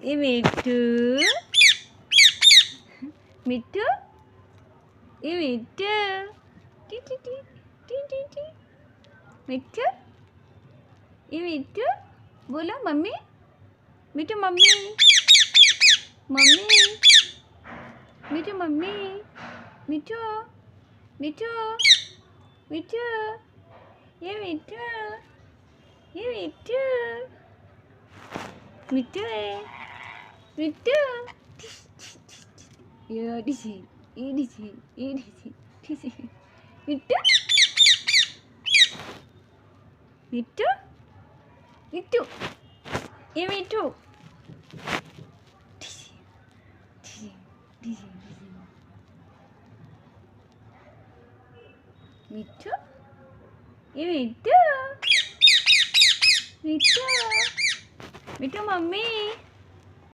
ये मिट्टू मिट्टू ये मिट्टू टी टी टी टी टी टी मिट्टू ये मिट्टू बोलो mummy Mittu mummy mummy Mittu mummy Mittu Mittu Mittu ये मिट्टू मिट्टू है मिट्टू ये डिसी मिट्टू मिट्टू मिट्टू ये मिट्टू मिट्टू ये मिट्टू मिट्टू मिट्टू मम्मी